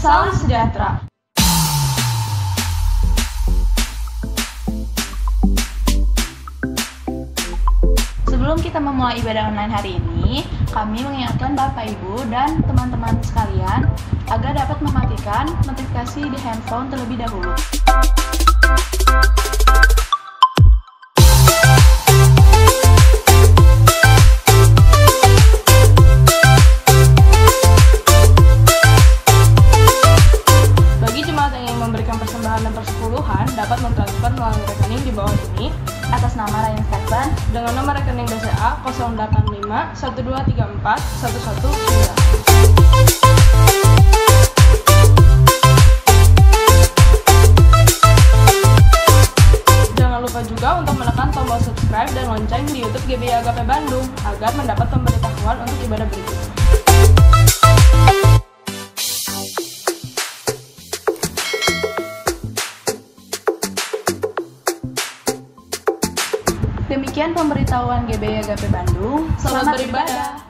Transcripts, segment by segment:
Salam sejahtera. Sebelum kita memulai ibadah online hari ini, kami mengingatkan Bapak Ibu dan teman-teman sekalian agar dapat mematikan notifikasi di handphone terlebih dahulu. Bagi jemaat yang ingin memberikan persembahan dan persepuluhan, dapat mentransfer melalui rekening di bawah ini atas nama Ryan Stephen dengan nomor rekening BCA 085 1234 119. Jangan lupa juga untuk menekan tombol subscribe dan lonceng di YouTube GBI Agape Bandung agar mendapat pemberitahuan untuk ibadah berikutnya. Demikian pemberitahuan GBI Agape Bandung. Selamat beribadah.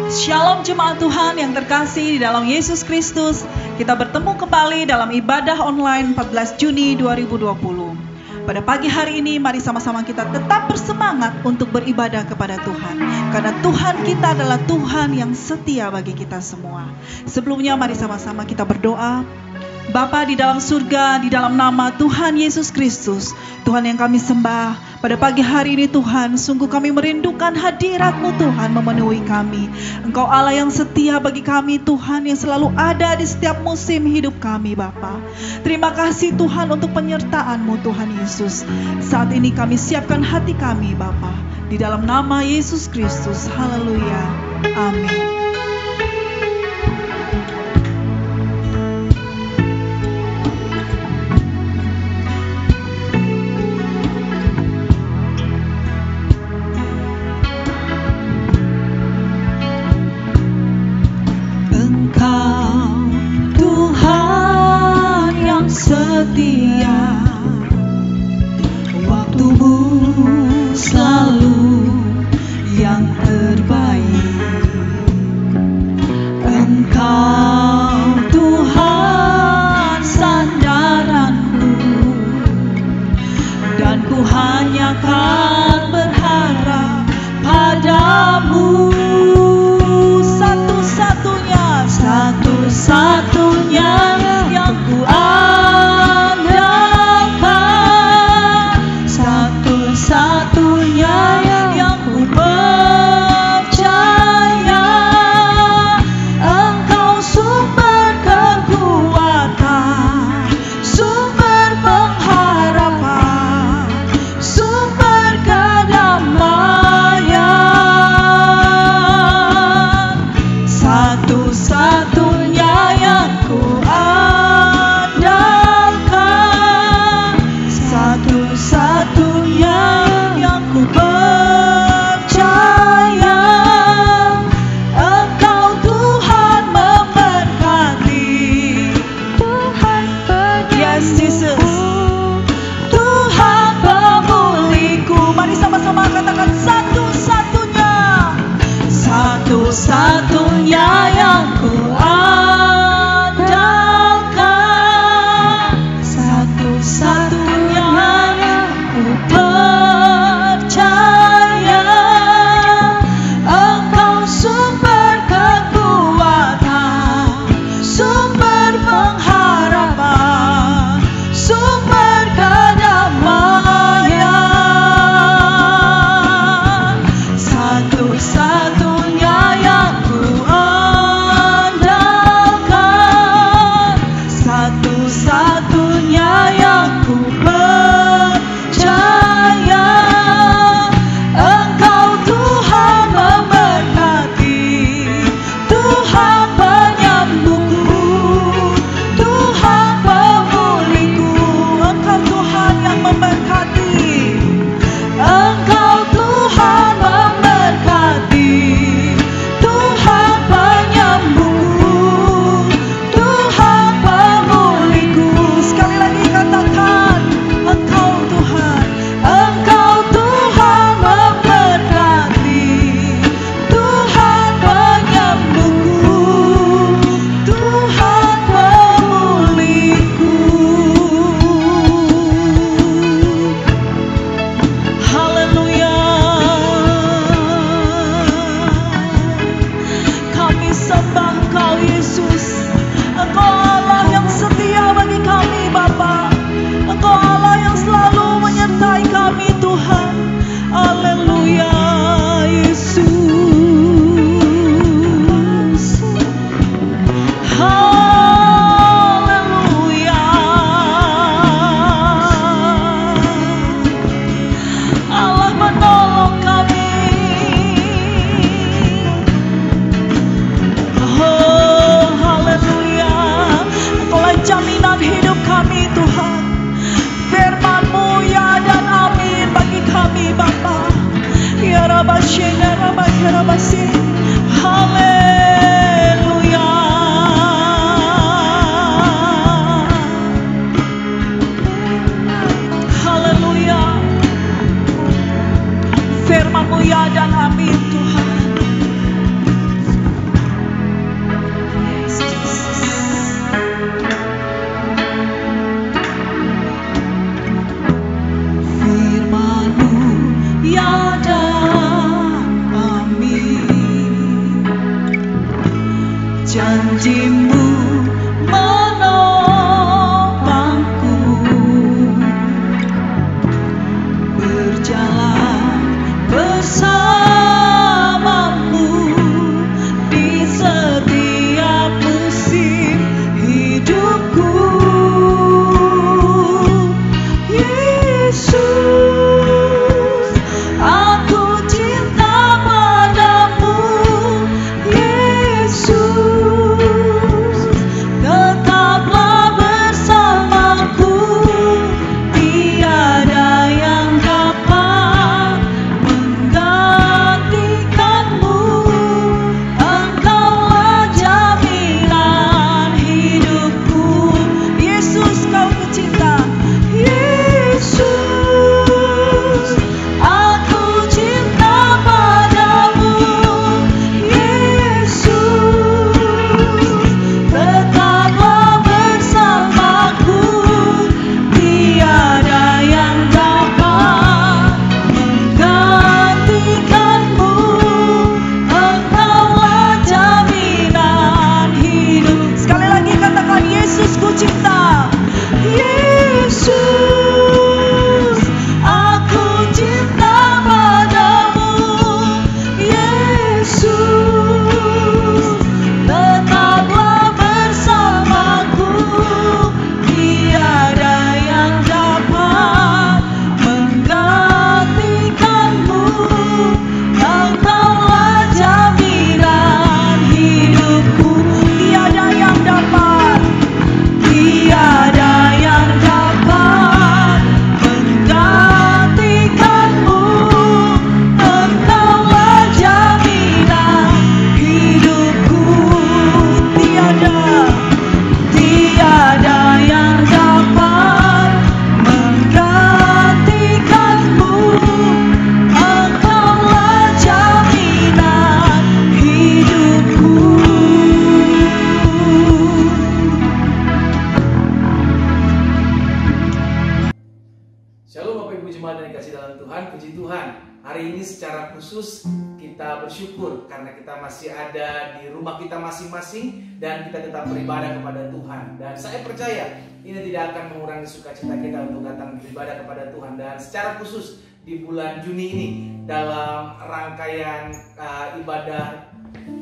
Shalom jemaat Tuhan yang terkasih di dalam Yesus Kristus. Kita bertemu kembali dalam ibadah online 14 Juni 2020. Pada pagi hari ini mari sama-sama kita tetap bersemangat untuk beribadah kepada Tuhan. Karena Tuhan kita adalah Tuhan yang setia bagi kita semua. Sebelumnya mari sama-sama kita berdoa. Bapa di dalam surga, di dalam nama Tuhan Yesus Kristus, Tuhan yang kami sembah, pada pagi hari ini Tuhan, sungguh kami merindukan hadirat-Mu Tuhan memenuhi kami. Engkau Allah yang setia bagi kami Tuhan, yang selalu ada di setiap musim hidup kami Bapa. Terima kasih Tuhan untuk penyertaan-Mu Tuhan Yesus. Saat ini kami siapkan hati kami Bapa, di dalam nama Yesus Kristus. Haleluya. Amin. Setia, waktumu selalu yang terbaik. Engkau Tuhan sandaranku, dan ku hanya akan berharap padamu. Satu-satunya yang ku andalkan, satu-satunya kasih-Mu menopangku, berjalan bersamamu di setiap musim hidupku. Yesus, aku cinta padamu. Yesus, tetaplah bersamaku. Tiada yang dapat menggantikanmu. Engkaulah jaminan hidupku. Yesus, kau kucinta. Yesus, aku cinta padamu. Yesus, tetaplah bersamaku. Tiada yang dapat menggantikanmu. Engkaulah jaminan hidup. Sekali lagi katakan, Yesus ku cinta. Yesus, aku cinta padamu. Yesus, tetaplah bersamaku. Tiada yang dapat menggantikanmu. Engkaulah jaminan hidupku. Tiada yang dapat, tiada yang dapat menggantikanmu. Engkaulah jaminan hidupku. Tiada yang dapat menggantikanmu. Engkaulah jaminan hidupku. Shalom Bapak Ibu Jemaat yang dikasih dalam Tuhan, puji Tuhan. Hari ini secara khusus kita bersyukur karena kita masih ada di rumah kita masing-masing dan kita tetap beribadah kepada Tuhan. Dan saya percaya ini tidak akan mengurangi sukacita kita untuk datang beribadah kepada Tuhan. Dan secara khusus di bulan Juni ini dalam rangkaian ibadah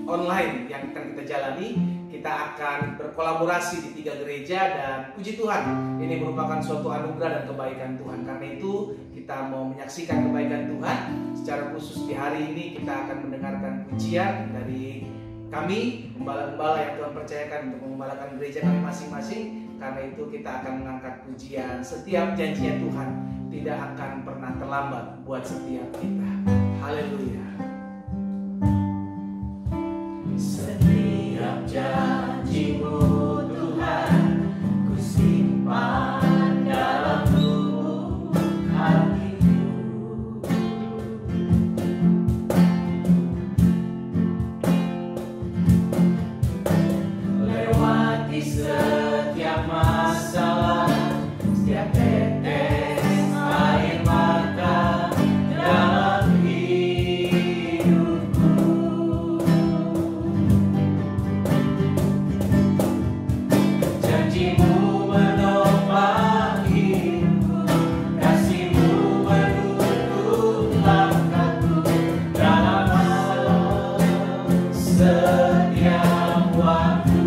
online yang akan kita jalani, kita akan berkolaborasi di 3 gereja dan puji Tuhan ini merupakan suatu anugerah dan kebaikan Tuhan. Karena itu kita mau menyaksikan kebaikan Tuhan. Secara khusus di hari ini kita akan mendengarkan pujian dari kami gembala-gembala yang Tuhan percayakan untuk mengembalakan gereja kami masing-masing. Karena itu kita akan mengangkat pujian. Setiap janjinya Tuhan tidak akan pernah terlambat buat setiap kita. Haleluya. Setiap janji-Mu Tuhan ku simpan dalam lubuk hatiku. Lewati setiap masalah, setiap tetes air mata dalam hidupku. Janji-Mu menopang hidupku, kasih-Mu menuntun langkahku dalam setiap waktu.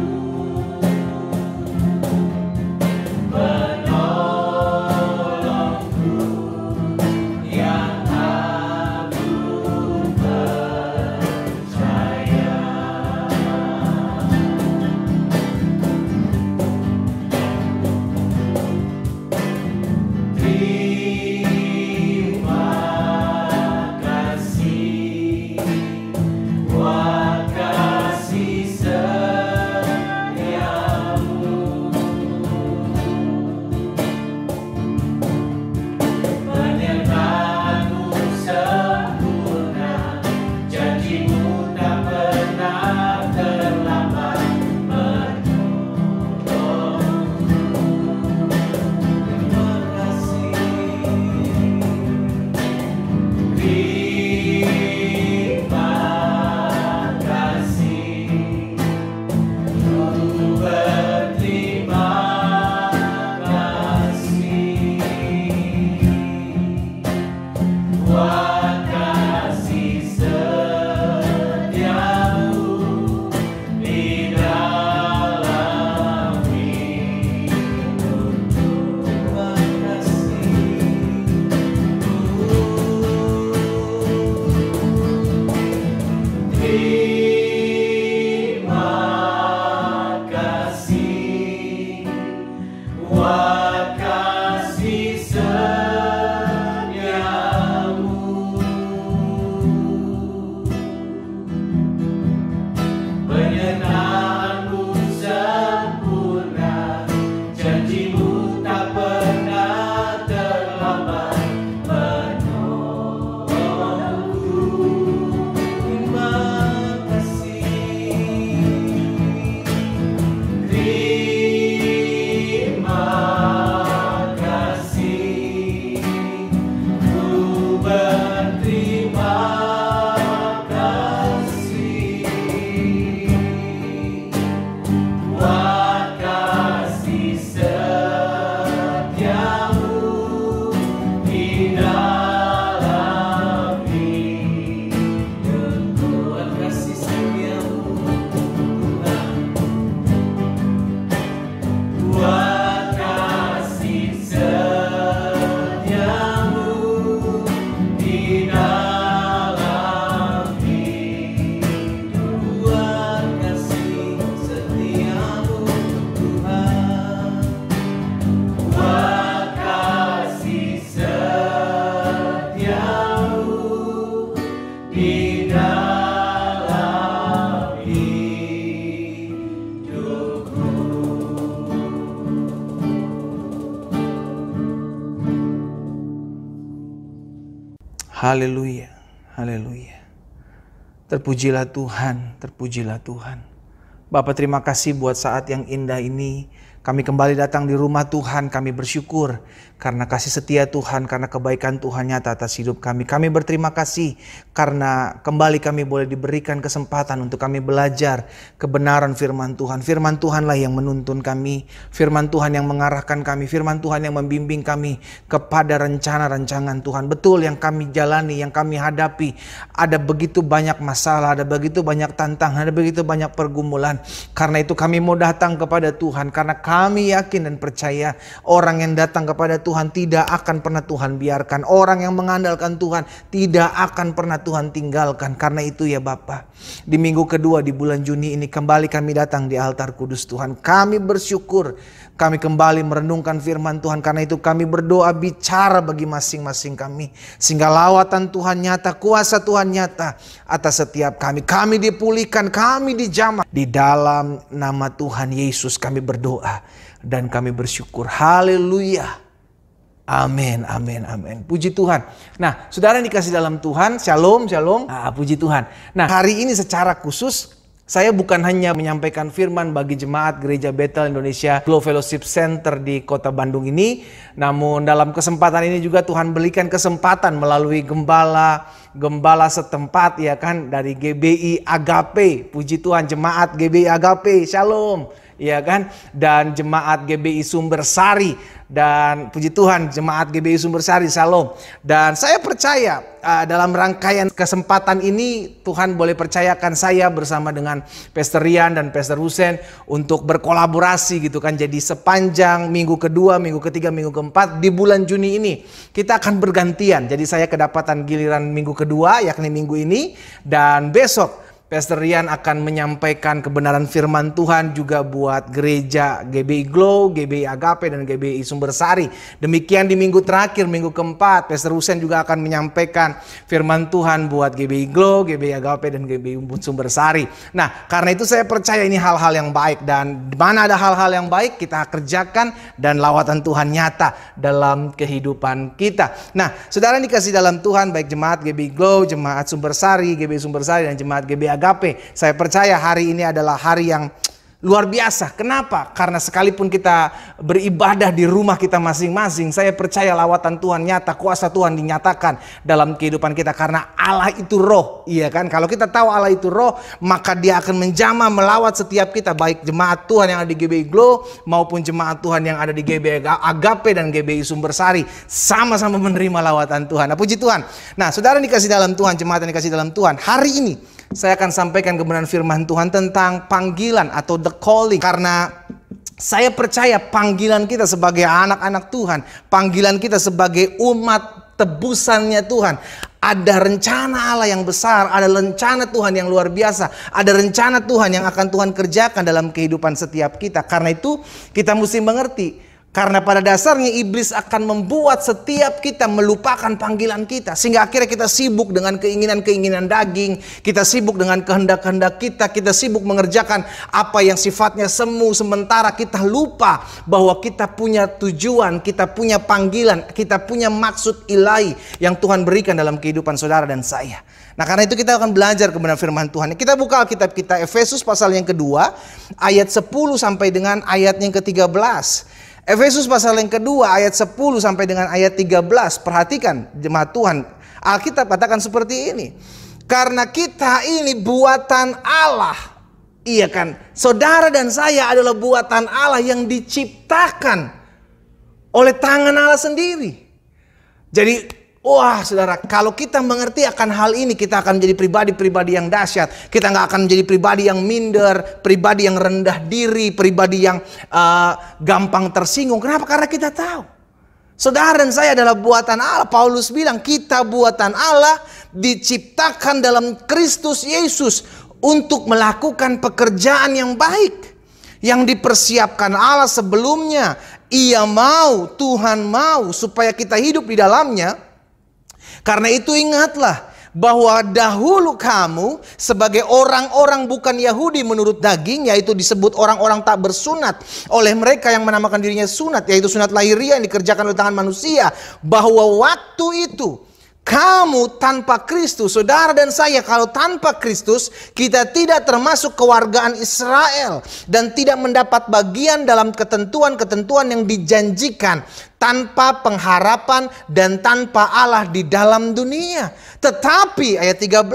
Menolongku yang aku percaya. Haleluya, haleluya. Terpujilah Tuhan, terpujilah Tuhan. Bapak, terima kasih buat saat yang indah ini. Kami kembali datang di rumah Tuhan, kami bersyukur karena kasih setia Tuhan, karena kebaikan Tuhan nyata atas hidup kami. Kami berterima kasih karena kembali kami boleh diberikan kesempatan untuk kami belajar kebenaran firman Tuhan. Firman Tuhanlah yang menuntun kami, firman Tuhan yang mengarahkan kami, firman Tuhan yang membimbing kami kepada rencana-rancangan Tuhan. Betul, yang kami jalani, yang kami hadapi, ada begitu banyak masalah, ada begitu banyak tantangan, ada begitu banyak pergumulan. Karena itu kami mau datang kepada Tuhan, karena kami yakin dan percaya orang yang datang kepada Tuhan tidak akan pernah Tuhan biarkan. Orang yang mengandalkan Tuhan tidak akan pernah Tuhan tinggalkan. Karena itu ya Bapa, di minggu kedua di bulan Juni ini kembali kami datang di altar kudus Tuhan. Kami bersyukur, kami kembali merenungkan firman Tuhan. Karena itu kami berdoa, bicara bagi masing-masing kami, sehingga lawatan Tuhan nyata, kuasa Tuhan nyata atas setiap kami. Kami dipulihkan, kami dijamah. Di dalam nama Tuhan Yesus kami berdoa dan kami bersyukur. Haleluya. Amin, amin, amin. Puji Tuhan. Nah, saudara yang dikasih dalam Tuhan, shalom, shalom. Puji Tuhan. Nah, hari ini secara khusus saya bukan hanya menyampaikan firman bagi jemaat Gereja Bethel Indonesia Glow Fellowship Center di Kota Bandung ini, namun dalam kesempatan ini juga Tuhan berikan kesempatan melalui gembala setempat, ya kan, dari GBI Agape. Puji Tuhan, jemaat GBI Agape, shalom, ya kan, dan jemaat GBI Sumber Sari. Dan puji Tuhan, jemaat GBI Sumber Sari, shalom. Dan saya percaya dalam rangkaian kesempatan ini Tuhan boleh percayakan saya bersama dengan Pastor Rian dan Pastor Husen untuk berkolaborasi gitu kan. Jadi sepanjang minggu kedua, minggu ketiga, minggu keempat di bulan Juni ini kita akan bergantian. Jadi saya kedapatan giliran minggu kedua, yakni minggu ini, dan besok Pastor Rian akan menyampaikan kebenaran firman Tuhan juga buat gereja GBI Glow, GBI Agape, dan GBI Sumber Sari. Demikian di minggu terakhir, minggu keempat, Pastor Husen juga akan menyampaikan firman Tuhan buat GBI Glow, GBI Agape, dan GBI Sumber Sari. Nah, karena itu saya percaya ini hal-hal yang baik, dan di mana ada hal-hal yang baik kita kerjakan dan lawatan Tuhan nyata dalam kehidupan kita. Nah, saudara yang dikasih dalam Tuhan, baik jemaat GBI Glow, jemaat Sumber Sari, GBI Sumber Sari, dan jemaat GBI Agape, saya percaya hari ini adalah hari yang luar biasa. Kenapa? Karena sekalipun kita beribadah di rumah kita masing-masing, saya percaya lawatan Tuhan nyata, kuasa Tuhan dinyatakan dalam kehidupan kita. Karena Allah itu roh, iya kan? Kalau kita tahu Allah itu roh, maka dia akan menjamah melawat setiap kita, baik jemaat Tuhan yang ada di GBI Glow maupun jemaat Tuhan yang ada di GBI Agape dan GBI Sumber Sari, sama-sama menerima lawatan Tuhan. Nah, puji Tuhan. Nah, saudara yang dikasih dalam Tuhan, jemaat yang dikasih dalam Tuhan, hari ini saya akan sampaikan kebenaran firman Tuhan tentang panggilan atau the calling. Karena saya percaya panggilan kita sebagai anak-anak Tuhan, panggilan kita sebagai umat tebusannya Tuhan, ada rencana Allah yang besar, ada rencana Tuhan yang luar biasa, ada rencana Tuhan yang akan Tuhan kerjakan dalam kehidupan setiap kita. Karena itu kita mesti mengerti, karena pada dasarnya iblis akan membuat setiap kita melupakan panggilan kita. Sehingga akhirnya kita sibuk dengan keinginan-keinginan daging. Kita sibuk dengan kehendak-kehendak kita. Kita sibuk mengerjakan apa yang sifatnya semu. Sementara kita lupa bahwa kita punya tujuan, kita punya panggilan, kita punya maksud ilahi yang Tuhan berikan dalam kehidupan saudara dan saya. Nah, karena itu kita akan belajar kebenaran firman Tuhan. Kita buka Alkitab kita, Efesus pasal yang kedua, ayat 10 sampai dengan ayat yang ke-13. Efesus pasal yang kedua ayat 10 sampai dengan ayat 13. Perhatikan jemaat Tuhan, Alkitab katakan seperti ini. Karena kita ini buatan Allah. Iya kan? Saudara dan saya adalah buatan Allah yang diciptakan oleh tangan Allah sendiri. Jadi wah saudara, kalau kita mengerti akan hal ini, kita akan menjadi pribadi-pribadi yang dahsyat. Kita nggak akan menjadi pribadi yang minder, pribadi yang rendah diri, pribadi yang gampang tersinggung. Kenapa? Karena kita tahu saudara dan saya adalah buatan Allah. Paulus bilang kita buatan Allah, diciptakan dalam Kristus Yesus untuk melakukan pekerjaan yang baik, yang dipersiapkan Allah sebelumnya. Ia mau, Tuhan mau supaya kita hidup di dalamnya. Karena itu ingatlah bahwa dahulu kamu sebagai orang-orang bukan Yahudi menurut daging, yaitu disebut orang-orang tak bersunat oleh mereka yang menamakan dirinya sunat, yaitu sunat lahiriah yang dikerjakan oleh tangan manusia. Bahwa waktu itu kamu tanpa Kristus, saudara dan saya kalau tanpa Kristus, kita tidak termasuk kewargaan Israel dan tidak mendapat bagian dalam ketentuan-ketentuan yang dijanjikan, tanpa pengharapan dan tanpa Allah di dalam dunia. Tetapi ayat 13,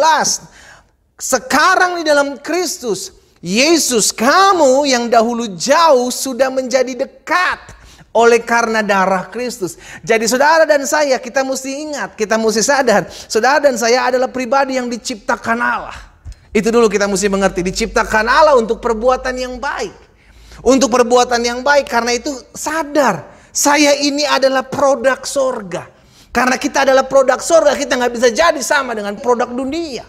sekarang di dalam Kristus Yesus, kamu yang dahulu jauh sudah menjadi dekat oleh karena darah Kristus. Jadi saudara dan saya, kita mesti ingat, kita mesti sadar, saudara dan saya adalah pribadi yang diciptakan Allah. Itu dulu kita mesti mengerti, diciptakan Allah untuk perbuatan yang baik. Untuk perbuatan yang baik, karena itu sadar, saya ini adalah produk sorga. Karena kita adalah produk sorga, kita nggak bisa jadi sama dengan produk dunia.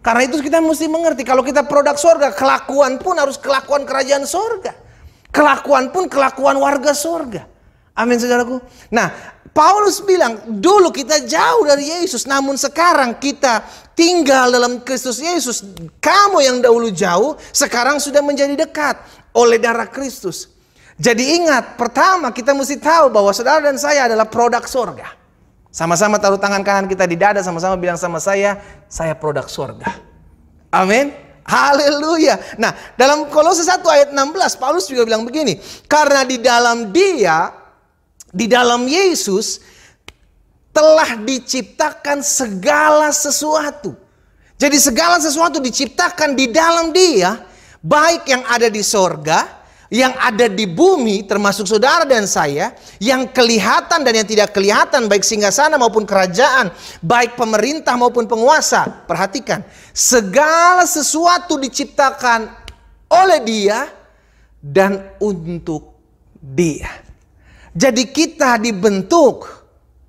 Karena itu kita mesti mengerti, kalau kita produk sorga, kelakuan pun harus kelakuan kerajaan sorga. Kelakuan pun kelakuan warga sorga. Amin saudaraku. Nah, Paulus bilang, dulu kita jauh dari Yesus, namun sekarang kita tinggal dalam Kristus Yesus. Kamu yang dahulu jauh, sekarang sudah menjadi dekat oleh darah Kristus. Jadi ingat, pertama kita mesti tahu bahwa saudara dan saya adalah produk sorga. Sama-sama taruh tangan kanan kita di dada, sama-sama bilang sama saya produk sorga. Amin. Haleluya. Nah, dalam Kolose 1 ayat 16 Paulus juga bilang begini, karena di dalam Dia, di dalam Yesus telah diciptakan segala sesuatu. Jadi segala sesuatu diciptakan di dalam Dia, baik yang ada di sorga, yang ada di bumi, termasuk saudara dan saya, yang kelihatan dan yang tidak kelihatan, baik singgasana maupun kerajaan, baik pemerintah maupun penguasa. Perhatikan, segala sesuatu diciptakan oleh Dia dan untuk Dia. Jadi kita dibentuk,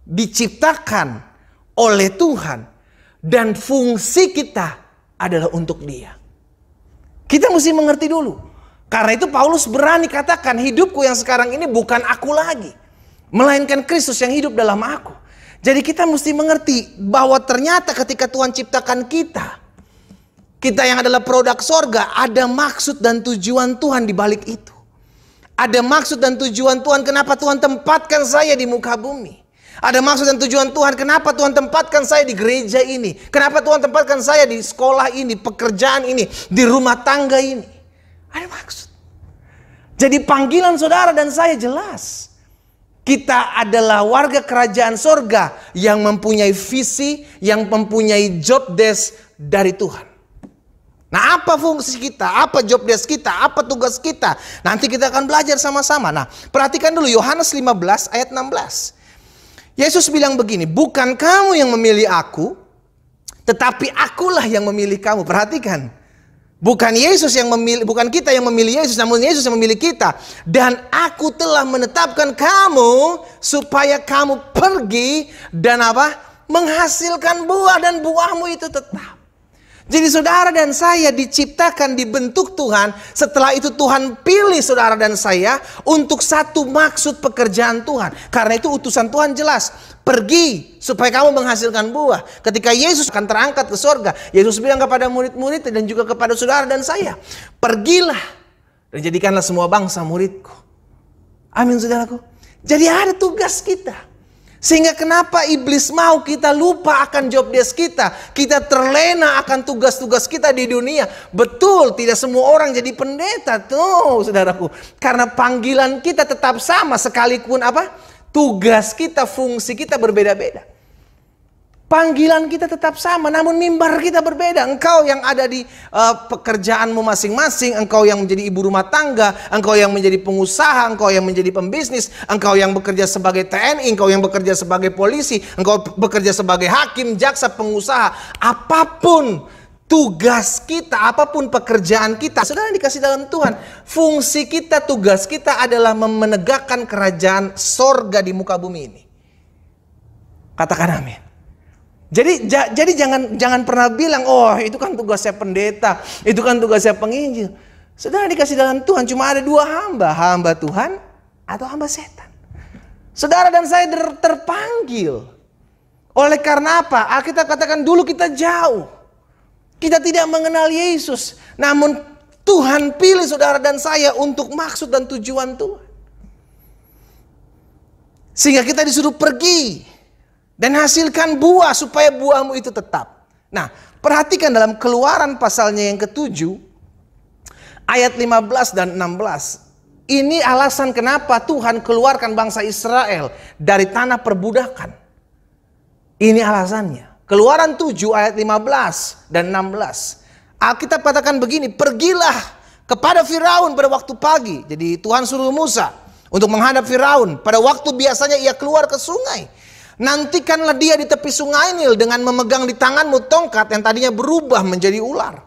diciptakan oleh Tuhan, dan fungsi kita adalah untuk Dia. Kita mesti mengerti dulu. Karena itu Paulus berani katakan, hidupku yang sekarang ini bukan aku lagi, melainkan Kristus yang hidup dalam aku. Jadi kita mesti mengerti bahwa ternyata ketika Tuhan ciptakan kita, kita yang adalah produk sorga, ada maksud dan tujuan Tuhan di balik itu. Ada maksud dan tujuan Tuhan kenapa Tuhan tempatkan saya di muka bumi. Ada maksud dan tujuan Tuhan kenapa Tuhan tempatkan saya di gereja ini. Kenapa Tuhan tempatkan saya di sekolah ini, pekerjaan ini, di rumah tangga ini. Ada maksud. Jadi panggilan saudara dan saya jelas. Kita adalah warga kerajaan sorga yang mempunyai visi, yang mempunyai job desk dari Tuhan. Nah, apa fungsi kita? Apa job desk kita? Apa tugas kita? Nanti kita akan belajar sama-sama. Nah, perhatikan dulu Yohanes 15 ayat 16. Yesus bilang begini, bukan kamu yang memilih aku, tetapi akulah yang memilih kamu. Perhatikan. Bukan Yesus yang memilih, bukan kita yang memilih Yesus, namun Yesus yang memilih kita. Dan aku telah menetapkan kamu supaya kamu pergi dan apa? Menghasilkan buah, dan buahmu itu tetap. Jadi saudara dan saya diciptakan, dibentuk Tuhan. Setelah itu Tuhan pilih saudara dan saya untuk satu maksud pekerjaan Tuhan. Karena itu utusan Tuhan jelas. Pergi supaya kamu menghasilkan buah. Ketika Yesus akan terangkat ke sorga, Yesus bilang kepada murid-murid dan juga kepada saudara dan saya, pergilah dan jadikanlah semua bangsa muridku. Amin saudaraku. Jadi ada tugas kita. Sehingga kenapa iblis mau kita lupa akan job desk kita. Kita terlena akan tugas-tugas kita di dunia. Betul, tidak semua orang jadi pendeta. Tuh saudaraku. Karena panggilan kita tetap sama sekalipun apa? Tugas kita, fungsi kita berbeda-beda. Panggilan kita tetap sama, namun mimbar kita berbeda. Engkau yang ada di pekerjaanmu masing-masing, engkau yang menjadi ibu rumah tangga, engkau yang menjadi pengusaha, engkau yang menjadi pembisnis, engkau yang bekerja sebagai TNI, engkau yang bekerja sebagai polisi, engkau bekerja sebagai hakim, jaksa, pengusaha. Apapun tugas kita, apapun pekerjaan kita, saudara dikasih dalam Tuhan. Fungsi kita, tugas kita adalah menegakkan kerajaan sorga di muka bumi ini. Katakan amin. Jadi jangan pernah bilang, oh itu kan tugasnya pendeta, itu kan tugasnya penginjil. Saudara dikasih dalam Tuhan cuma ada dua hamba, hamba Tuhan atau hamba setan. Saudara dan saya terpanggil. Oleh karena apa? Alkitab katakan dulu kita jauh. Kita tidak mengenal Yesus. Namun Tuhan pilih saudara dan saya untuk maksud dan tujuan Tuhan. Sehingga kita disuruh pergi. Dan hasilkan buah supaya buahmu itu tetap. Nah, perhatikan dalam Keluaran pasalnya yang ke-7, ayat 15 dan 16. Ini alasan kenapa Tuhan keluarkan bangsa Israel dari tanah perbudakan. Ini alasannya. Keluaran 7 ayat 15 dan 16. Alkitab katakan begini, pergilah kepada Firaun pada waktu pagi. Jadi Tuhan suruh Musa untuk menghadap Firaun. Pada waktu biasanya ia keluar ke sungai. Nantikanlah dia di tepi sungai Nil dengan memegang di tanganmu tongkat yang tadinya berubah menjadi ular.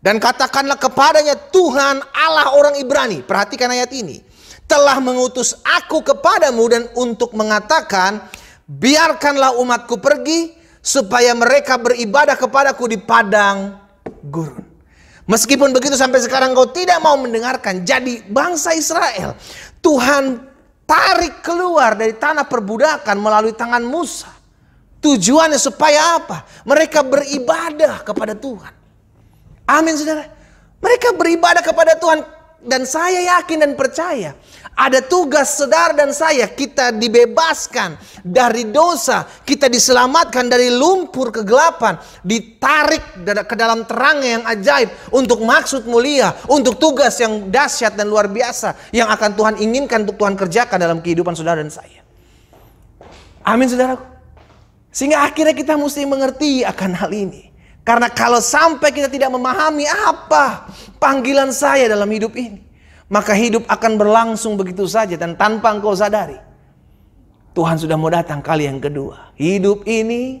Dan katakanlah kepadanya, Tuhan Allah orang Ibrani, perhatikan ayat ini, telah mengutus aku kepadamu dan untuk mengatakan, biarkanlah umatku pergi supaya mereka beribadah kepadaku di padang gurun. Meskipun begitu sampai sekarang kau tidak mau mendengarkan. Jadi bangsa Israel Tuhan tarik keluar dari tanah perbudakan melalui tangan Musa. Tujuannya supaya apa? Mereka beribadah kepada Tuhan. Amin saudara. Mereka beribadah kepada Tuhan. Dan saya yakin dan percaya, ada tugas saudara dan saya, kita dibebaskan dari dosa, kita diselamatkan dari lumpur kegelapan, ditarik ke dalam terangnya yang ajaib untuk maksud mulia, untuk tugas yang dahsyat dan luar biasa yang akan Tuhan inginkan untuk Tuhan kerjakan dalam kehidupan saudara dan saya. Amin saudaraku. Sehingga akhirnya kita mesti mengerti akan hal ini. Karena kalau sampai kita tidak memahami apa panggilan saya dalam hidup ini, maka hidup akan berlangsung begitu saja dan tanpa engkau sadari. Tuhan sudah mau datang kali yang kedua. Hidup ini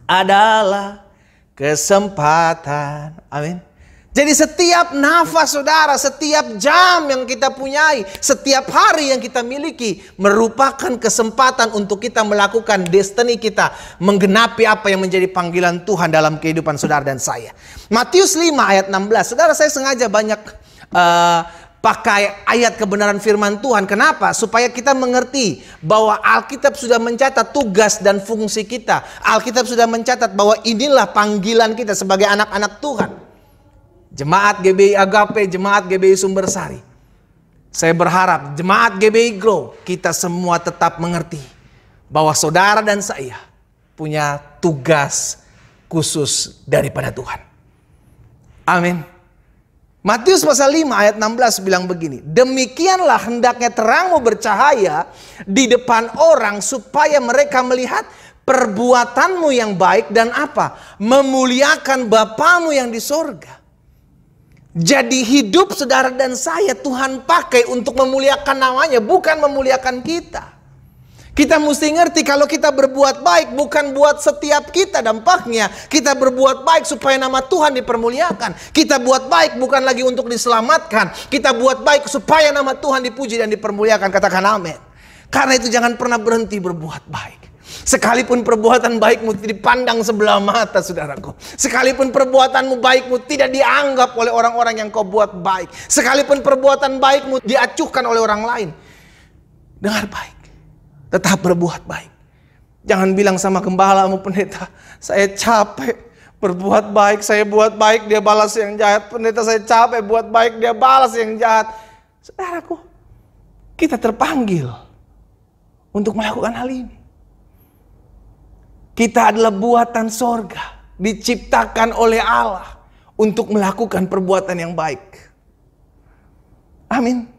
adalah kesempatan. Amin. Jadi setiap nafas saudara, setiap jam yang kita punyai, setiap hari yang kita miliki merupakan kesempatan untuk kita melakukan destiny kita, menggenapi apa yang menjadi panggilan Tuhan dalam kehidupan saudara dan saya. Matius 5 ayat 16. Saudara, saya sengaja banyak pakai ayat kebenaran firman Tuhan. Kenapa? Supaya kita mengerti bahwa Alkitab sudah mencatat tugas dan fungsi kita. Alkitab sudah mencatat bahwa inilah panggilan kita sebagai anak-anak Tuhan. Jemaat GBI Agape, Jemaat GBI Sumbersari. Saya berharap Jemaat GBI Grow, kita semua tetap mengerti bahwa saudara dan saya punya tugas khusus daripada Tuhan. Amin. Matius pasal 5 ayat 16 bilang begini, demikianlah hendaknya terangmu bercahaya di depan orang supaya mereka melihat perbuatanmu yang baik dan apa? Memuliakan Bapamu yang di sorga. Jadi hidup saudara dan saya Tuhan pakai untuk memuliakan namanya, bukan memuliakan kita. Kita mesti ngerti kalau kita berbuat baik bukan buat setiap kita dampaknya. Kita berbuat baik supaya nama Tuhan dipermuliakan. Kita buat baik bukan lagi untuk diselamatkan. Kita buat baik supaya nama Tuhan dipuji dan dipermuliakan. Katakan amin. Karena itu jangan pernah berhenti berbuat baik. Sekalipun perbuatan baikmu dipandang sebelah mata saudaraku. Sekalipun perbuatanmu baikmu tidak dianggap oleh orang-orang yang kau buat baik. Sekalipun perbuatan baikmu diacuhkan oleh orang lain. Dengar baik. Tetap berbuat baik. Jangan bilang sama gembalamu, pendeta, saya capek berbuat baik. Saya buat baik, dia balas yang jahat. Pendeta, saya capek buat baik, dia balas yang jahat. Saudaraku, kita terpanggil untuk melakukan hal ini. Kita adalah buatan sorga, diciptakan oleh Allah untuk melakukan perbuatan yang baik. Amin.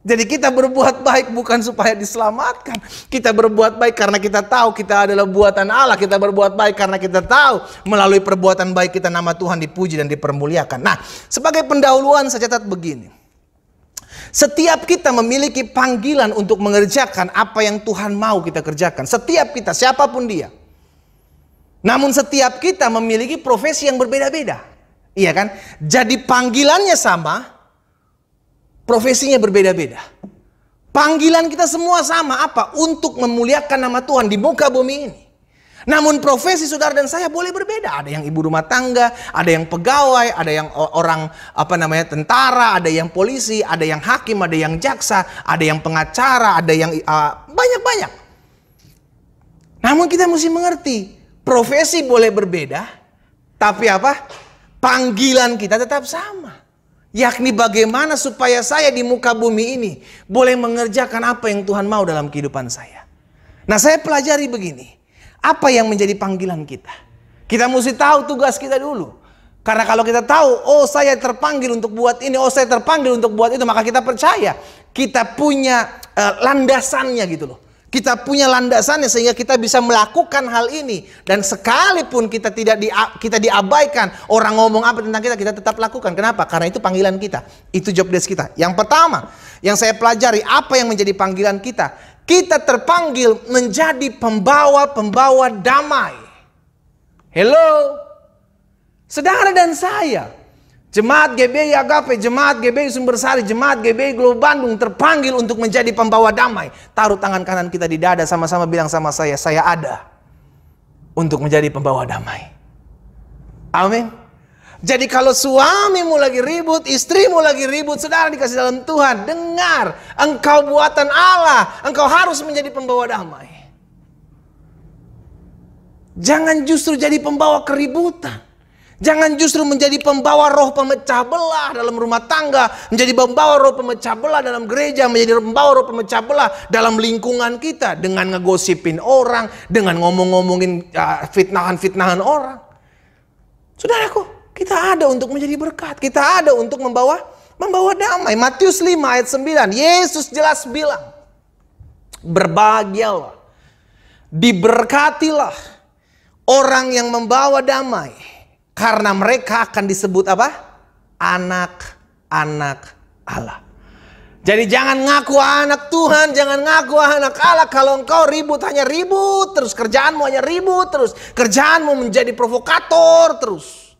Jadi kita berbuat baik bukan supaya diselamatkan. Kita berbuat baik karena kita tahu kita adalah buatan Allah. Kita berbuat baik karena kita tahu melalui perbuatan baik kita nama Tuhan dipuji dan dipermuliakan. Nah, sebagai pendahuluan saya catat begini. Setiap kita memiliki panggilan untuk mengerjakan apa yang Tuhan mau kita kerjakan. Setiap kita, siapapun dia. Namun setiap kita memiliki profesi yang berbeda-beda. Iya kan? Jadi panggilannya sama, profesinya berbeda-beda. Panggilan kita semua sama, apa? Untuk memuliakan nama Tuhan di muka bumi ini. Namun profesi saudara dan saya boleh berbeda. Ada yang ibu rumah tangga, ada yang pegawai, ada yang orang tentara, ada yang polisi, ada yang hakim, ada yang jaksa, ada yang pengacara, ada yang banyak-banyak. Namun kita mesti mengerti, profesi boleh berbeda, tapi apa? Panggilan kita tetap sama. Yakni bagaimana supaya saya di muka bumi ini boleh mengerjakan apa yang Tuhan mau dalam kehidupan saya. Nah, saya pelajari begini. Apa yang menjadi panggilan kita? Kita mesti tahu tugas kita dulu. Karena kalau kita tahu, oh saya terpanggil untuk buat ini, oh saya terpanggil untuk buat itu, maka kita percaya kita punya landasannya gitu loh. Kita punya landasannya sehingga kita bisa melakukan hal ini. Dan sekalipun kita kita diabaikan, orang ngomong apa tentang kita, kita tetap lakukan. Kenapa? Karena itu panggilan kita. Itu job desk kita. Yang pertama, yang saya pelajari, apa yang menjadi panggilan kita? Kita terpanggil menjadi pembawa-pembawa damai. Hello? Saudara dan saya, Jemaat GBI Agape, Jemaat GBI Sumbersari, Jemaat GBI Global Bandung terpanggil untuk menjadi pembawa damai. Taruh tangan kanan kita di dada, sama-sama bilang sama saya ada untuk menjadi pembawa damai. Amin. Jadi kalau suamimu lagi ribut, istrimu lagi ribut, saudara dikasih dalam Tuhan, dengar, engkau buatan Allah, engkau harus menjadi pembawa damai. Jangan justru jadi pembawa keributan. Jangan justru menjadi pembawa roh pemecah belah dalam rumah tangga, menjadi pembawa roh pemecah belah dalam gereja, menjadi pembawa roh pemecah belah dalam lingkungan kita dengan ngegosipin orang, dengan ngomong-ngomongin fitnahan-fitnahan orang. Saudaraku, kita ada untuk menjadi berkat, kita ada untuk membawa damai. Matius 5 ayat 9, Yesus jelas bilang, berbahagialah, diberkatilah orang yang membawa damai, karena mereka akan disebut apa? Anak-anak Allah. Jadi jangan ngaku anak Tuhan, jangan ngaku anak Allah. Kalau engkau ribut, hanya ribut terus. Kerjaanmu hanya ribut terus. Kerjaanmu menjadi provokator terus.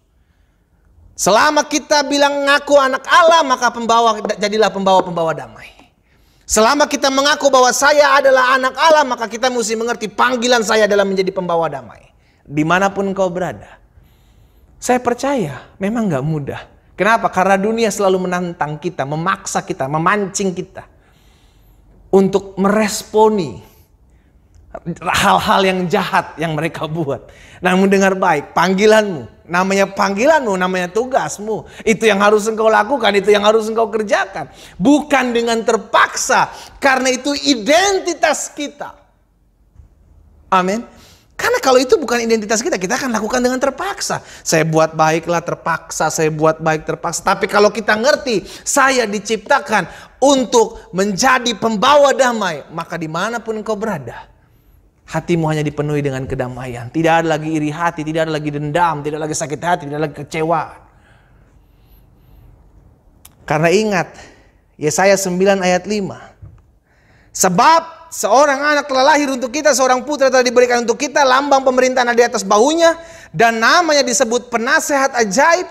Selama kita bilang ngaku anak Allah, maka jadilah pembawa-pembawa damai. Selama kita mengaku bahwa saya adalah anak Allah, maka kita mesti mengerti panggilan saya adalah menjadi pembawa damai. Dimanapun engkau berada. Saya percaya memang gak mudah. Kenapa? Karena dunia selalu menantang kita, memaksa kita, memancing kita untuk meresponi hal-hal yang jahat yang mereka buat. Namun dengar baik, panggilanmu, namanya tugasmu. Itu yang harus engkau lakukan, itu yang harus engkau kerjakan. Bukan dengan terpaksa, karena itu identitas kita. Amin. Karena kalau itu bukan identitas kita, kita akan lakukan dengan terpaksa. Saya buat baiklah terpaksa, saya buat baik terpaksa. Tapi kalau kita ngerti, saya diciptakan untuk menjadi pembawa damai, maka dimanapun engkau berada, hatimu hanya dipenuhi dengan kedamaian. Tidak ada lagi iri hati, tidak ada lagi dendam, tidak lagi sakit hati, tidak lagi kecewa. Karena ingat, Yesaya 9 ayat 5. Sebab seorang anak telah lahir untuk kita, seorang putra telah diberikan untuk kita, lambang pemerintahan ada di atas bahunya, dan namanya disebut Penasehat Ajaib,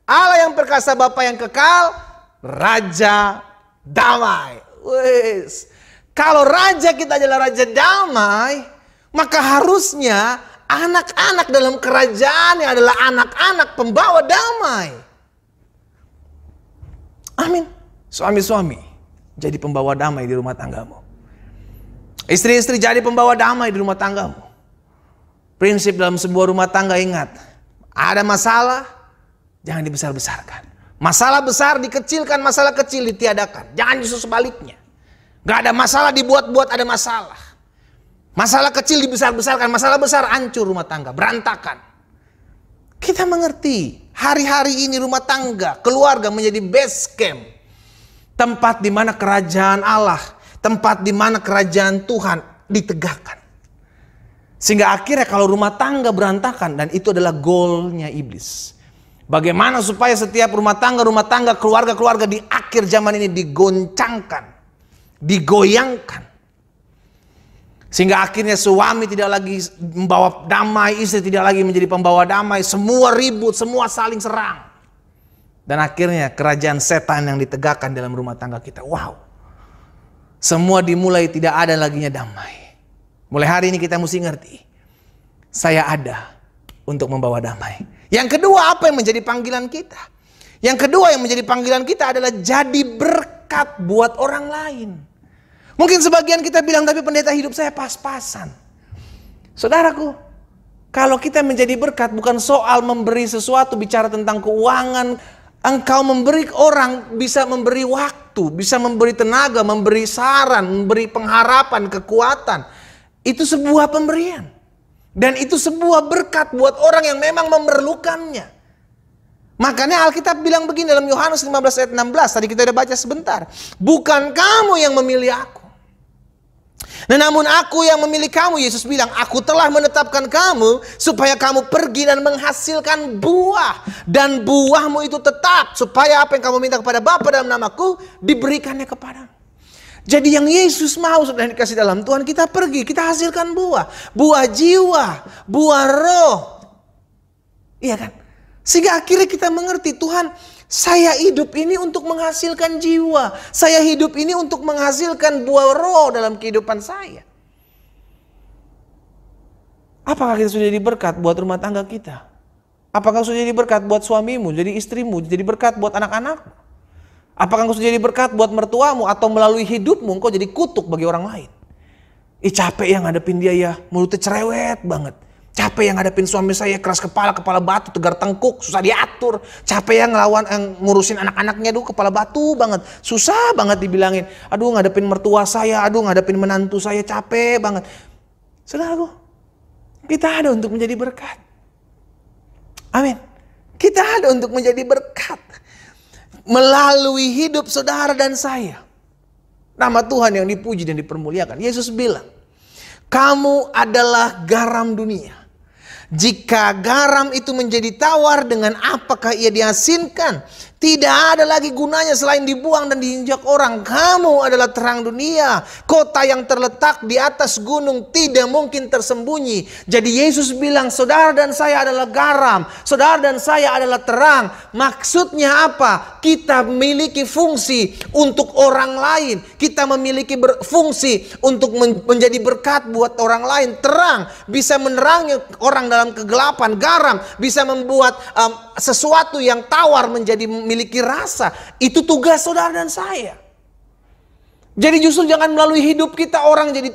Allah yang perkasa, Bapa yang kekal, Raja Damai. Wes, kalau raja kita adalah Raja Damai, maka harusnya anak-anak dalam kerajaannya adalah anak-anak pembawa damai. Amin. Suami-suami, jadi pembawa damai di rumah tanggamu. Istri-istri, jadi pembawa damai di rumah tanggamu. Prinsip dalam sebuah rumah tangga, ingat, ada masalah, jangan dibesar-besarkan. Masalah besar dikecilkan, masalah kecil ditiadakan. Jangan justru sebaliknya. Gak ada masalah dibuat-buat ada masalah. Masalah kecil dibesar-besarkan, masalah besar hancur rumah tangga, berantakan. Kita mengerti, hari-hari ini rumah tangga, keluarga menjadi base camp. Tempat di mana kerajaan Allah, tempat di mana kerajaan Tuhan ditegakkan. Sehingga akhirnya kalau rumah tangga berantakan, dan itu adalah goalnya iblis. Bagaimana supaya setiap rumah tangga, keluarga-keluarga di akhir zaman ini digoncangkan, digoyangkan. Sehingga akhirnya suami tidak lagi membawa damai, istri tidak lagi menjadi pembawa damai, semua ribut, semua saling serang. Dan akhirnya kerajaan setan yang ditegakkan dalam rumah tangga kita. Wow. Semua dimulai tidak ada laginya damai. Mulai hari ini kita mesti ngerti, saya ada untuk membawa damai. Yang kedua, apa yang menjadi panggilan kita? Yang kedua yang menjadi panggilan kita adalah jadi berkat buat orang lain. Mungkin sebagian kita bilang, tapi pendeta, hidup saya pas-pasan. Saudaraku, kalau kita menjadi berkat bukan soal memberi sesuatu, bicara tentang keuangan. Engkau memberi orang, bisa memberi waktu, bisa memberi tenaga, memberi saran, memberi pengharapan, kekuatan. Itu sebuah pemberian. Dan itu sebuah berkat buat orang yang memang memerlukannya. Makanya Alkitab bilang begini dalam Yohanes 15 ayat 16. Tadi kita udah baca sebentar. Bukan kamu yang memilih aku, namun aku yang memilih kamu. Yesus bilang, aku telah menetapkan kamu supaya kamu pergi dan menghasilkan buah. Dan buahmu itu tetap, supaya apa yang kamu minta kepada Bapa dalam namaku, diberikannya kepadamu. Jadi yang Yesus mau sudah dikasih dalam Tuhan, kita pergi, kita hasilkan buah. Buah jiwa, buah roh. Iya kan? Sehingga akhirnya kita mengerti, Tuhan, saya hidup ini untuk menghasilkan jiwa. Saya hidup ini untuk menghasilkan buah roh dalam kehidupan saya. Apakah kita sudah jadi berkat buat rumah tangga kita? Apakah sudah jadi berkat buat suamimu, jadi istrimu, jadi berkat buat anak-anakmu? Apakah engkau jadi berkat buat mertuamu, atau melalui hidupmu engkau jadi kutuk bagi orang lain? Capek yang ngadepin dia ya, mulutnya cerewet banget. Capek yang ngadepin suami saya, keras kepala batu, tegar tengkuk, susah diatur. Capek yang ngurusin anak-anaknya, kepala batu banget. Susah banget dibilangin. Aduh ngadepin mertua saya, aduh ngadepin menantu saya, capek banget. Saudaraku, kita ada untuk menjadi berkat. Amin. Kita ada untuk menjadi berkat. Melalui hidup saudara dan saya. Nama Tuhan yang dipuji dan dipermuliakan. Yesus bilang, kamu adalah garam dunia. Jika garam itu menjadi tawar, dengan apakah ia diasinkan? Tidak ada lagi gunanya selain dibuang dan diinjak orang. Kamu adalah terang dunia. Kota yang terletak di atas gunung tidak mungkin tersembunyi. Jadi Yesus bilang, saudara dan saya adalah garam. Saudara dan saya adalah terang. Maksudnya apa? Kita memiliki fungsi untuk orang lain. Kita memiliki fungsi untuk menjadi berkat buat orang lain. Terang bisa menerangi orang dalam kegelapan. Garam bisa membuat sesuatu yang tawar menjadi memiliki rasa. Itu tugas saudara dan saya. Jadi justru jangan melalui hidup kita orang jadi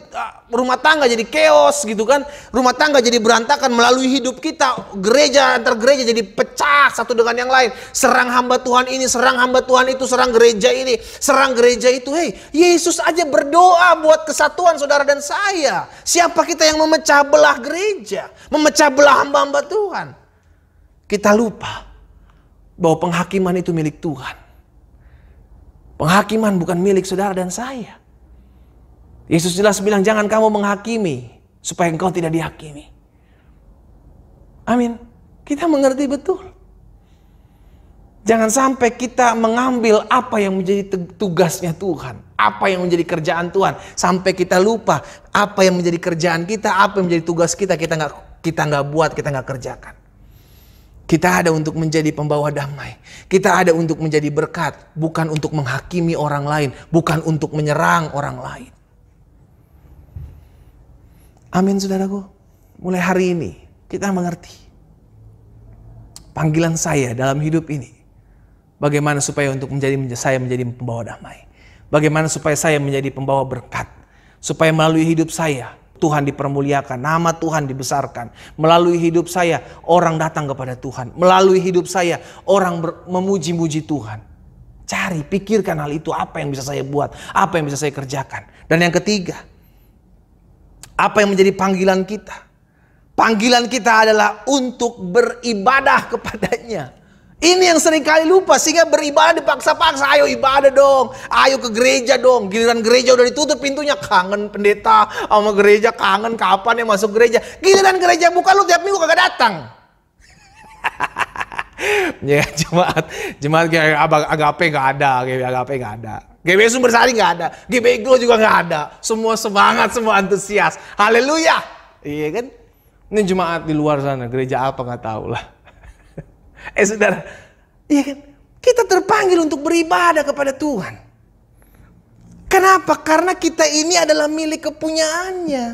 rumah tangga jadi chaos gitu kan. Rumah tangga jadi berantakan. Melalui hidup kita gereja antar gereja jadi pecah satu dengan yang lain. Serang hamba Tuhan ini, serang hamba Tuhan itu, serang gereja ini, serang gereja itu. Hei, Yesus aja berdoa buat kesatuan saudara dan saya. Siapa kita yang memecah belah gereja, memecah belah hamba-hamba Tuhan? Kita lupa bahwa penghakiman itu milik Tuhan. Penghakiman bukan milik saudara dan saya. Yesus jelas bilang, jangan kamu menghakimi supaya engkau tidak dihakimi. Amin. Kita mengerti betul. Jangan sampai kita mengambil apa yang menjadi tugasnya Tuhan, apa yang menjadi kerjaan Tuhan, sampai kita lupa apa yang menjadi kerjaan kita, apa yang menjadi tugas kita nggak buat, kita nggak kerjakan. Kita ada untuk menjadi pembawa damai. Kita ada untuk menjadi berkat. Bukan untuk menghakimi orang lain. Bukan untuk menyerang orang lain. Amin saudaraku. Mulai hari ini kita mengerti panggilan saya dalam hidup ini. Bagaimana supaya untuk saya menjadi pembawa damai. Bagaimana supaya saya menjadi pembawa berkat. Supaya melalui hidup saya Tuhan dipermuliakan, nama Tuhan dibesarkan. Melalui hidup saya orang datang kepada Tuhan. Melalui hidup saya orang memuji-muji Tuhan. Cari, pikirkan hal itu, apa yang bisa saya buat, apa yang bisa saya kerjakan. Dan yang ketiga, apa yang menjadi panggilan kita? Panggilan kita adalah untuk beribadah kepadanya. Ini yang sering kali lupa, sehingga beribadah dipaksa-paksa. Ayo ibadah dong, ayo ke gereja dong. Giliran gereja udah ditutup pintunya, kangen pendeta sama gereja, kangen kapan ya masuk gereja. Giliran gereja buka, lu tiap minggu kagak datang. Ya jemaat agape nggak ada, agape nggak ada. GBI Sumber Sari nggak ada, GBI Glow juga nggak ada. Semua semangat, semua antusias. Haleluya, iya kan? Ini jemaat di luar sana, gereja apa nggak tahu lah. Saudara, iya kan? Kita terpanggil untuk beribadah kepada Tuhan. Kenapa? Karena kita ini adalah milik kepunyaannya.